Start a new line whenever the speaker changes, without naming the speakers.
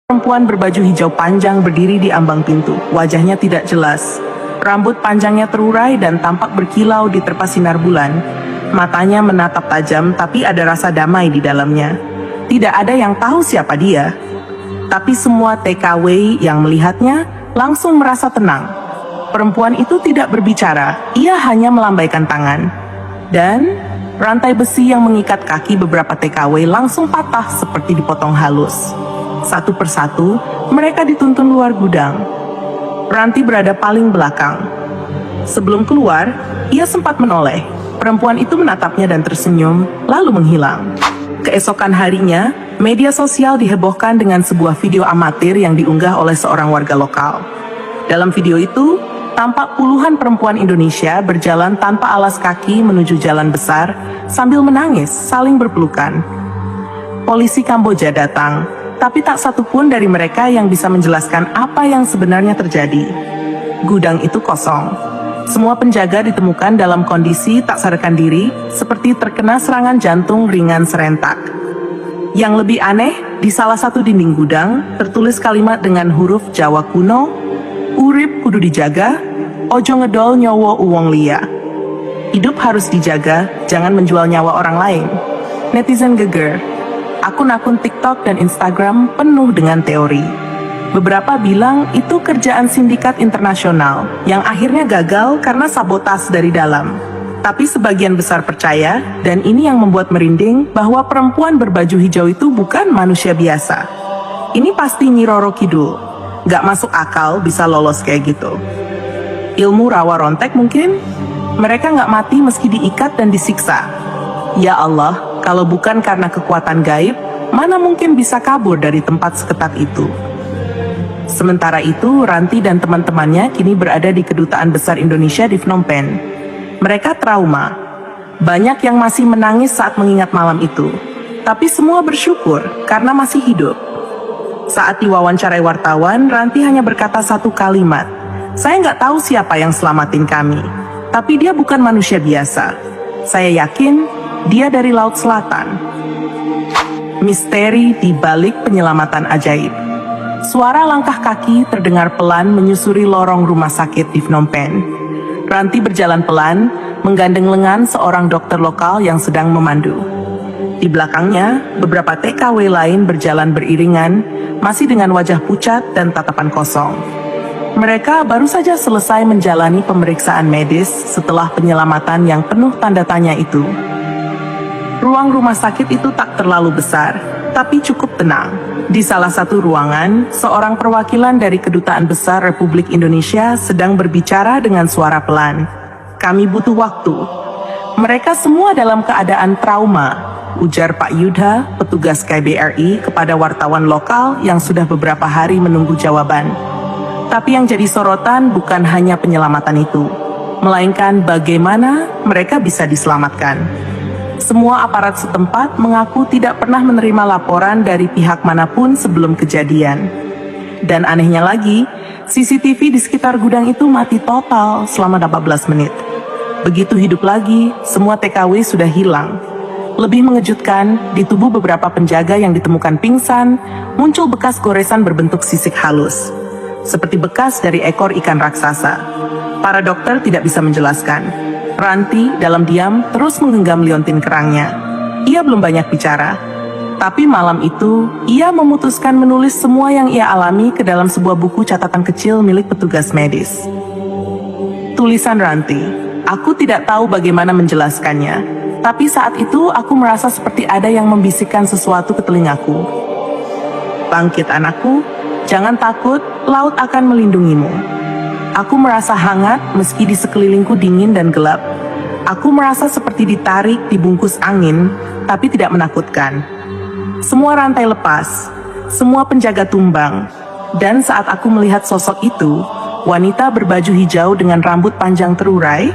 Perempuan berbaju hijau panjang berdiri di ambang pintu. Wajahnya tidak jelas. Rambut panjangnya terurai dan tampak berkilau di terpa sinar bulan. Matanya menatap tajam, tapi ada rasa damai di dalamnya. Tidak ada yang tahu siapa dia. Tapi semua TKW yang melihatnya langsung merasa tenang. Perempuan itu tidak berbicara, ia hanya melambaikan tangan. Dan rantai besi yang mengikat kaki beberapa TKW langsung patah seperti dipotong halus. Satu persatu, mereka dituntun luar gudang. Ranti berada paling belakang. Sebelum keluar, ia sempat menoleh. Perempuan itu menatapnya dan tersenyum, lalu menghilang. Keesokan harinya, media sosial dihebohkan dengan sebuah video amatir yang diunggah oleh seorang warga lokal. Dalam video itu, tampak puluhan perempuan Indonesia berjalan tanpa alas kaki menuju jalan besar sambil menangis, saling berpelukan. Polisi Kamboja datang, tapi tak satu pun dari mereka yang bisa menjelaskan apa yang sebenarnya terjadi. Gudang itu kosong. Semua penjaga ditemukan dalam kondisi tak sadarkan diri, seperti terkena serangan jantung ringan serentak. Yang lebih aneh, di salah satu dinding gudang, tertulis kalimat dengan huruf Jawa kuno, "Urip kudu dijaga, ojo ngedol nyowo uwong liya." Hidup harus dijaga, jangan menjual nyawa orang lain. Netizen geger. Akun-akun TikTok dan Instagram penuh dengan teori. Beberapa bilang itu kerjaan sindikat internasional yang akhirnya gagal karena sabotase dari dalam. Tapi sebagian besar percaya, dan ini yang membuat merinding, bahwa perempuan berbaju hijau itu bukan manusia biasa. Ini pasti Nyi Roro Kidul. Gak masuk akal bisa lolos kayak gitu. Ilmu rawa rontek mungkin? Mereka gak mati meski diikat dan disiksa. Ya Allah, kalau bukan karena kekuatan gaib, mana mungkin bisa kabur dari tempat seketat itu? Sementara itu, Ranti dan teman-temannya kini berada di Kedutaan Besar Indonesia di Phnom Penh. Mereka trauma. Banyak yang masih menangis saat mengingat malam itu. Tapi semua bersyukur karena masih hidup. Saat diwawancarai wartawan, Ranti hanya berkata satu kalimat. Saya nggak tahu siapa yang selamatin kami. Tapi dia bukan manusia biasa. Saya yakin dia dari Laut Selatan. Misteri di balik penyelamatan ajaib. Suara langkah kaki terdengar pelan menyusuri lorong rumah sakit di Phnom Penh. Ranti berjalan pelan, menggandeng lengan seorang dokter lokal yang sedang memandu. Di belakangnya, beberapa TKW lain berjalan beriringan, masih dengan wajah pucat dan tatapan kosong. Mereka baru saja selesai menjalani pemeriksaan medis setelah penyelamatan yang penuh tanda tanya itu. Ruang rumah sakit itu tak terlalu besar, tapi cukup tenang. Di salah satu ruangan, seorang perwakilan dari Kedutaan Besar Republik Indonesia sedang berbicara dengan suara pelan. Kami butuh waktu. Mereka semua dalam keadaan trauma, ujar Pak Yudha, petugas KBRI kepada wartawan lokal yang sudah beberapa hari menunggu jawaban. Tapi yang jadi sorotan bukan hanya penyelamatan itu, melainkan bagaimana mereka bisa diselamatkan. Semua aparat setempat mengaku tidak pernah menerima laporan dari pihak manapun sebelum kejadian. Dan anehnya lagi, CCTV di sekitar gudang itu mati total selama 18 menit. Begitu hidup lagi, semua TKW sudah hilang. Lebih mengejutkan, di tubuh beberapa penjaga yang ditemukan pingsan, muncul bekas goresan berbentuk sisik halus. Seperti bekas dari ekor ikan raksasa. Para dokter tidak bisa menjelaskan. Ranti dalam diam terus menggenggam liontin kerangnya. Ia belum banyak bicara. Tapi malam itu, ia memutuskan menulis semua yang ia alami ke dalam sebuah buku catatan kecil milik petugas medis. Tulisan Ranti, aku tidak tahu bagaimana menjelaskannya. Tapi saat itu aku merasa seperti ada yang membisikkan sesuatu ke telingaku. Bangkit anakku, jangan takut, laut akan melindungimu. Aku merasa hangat meski di sekelilingku dingin dan gelap. Aku merasa seperti ditarik dibungkus angin, tapi tidak menakutkan. Semua rantai lepas, semua penjaga tumbang. Dan saat aku melihat sosok itu, wanita berbaju hijau dengan rambut panjang terurai,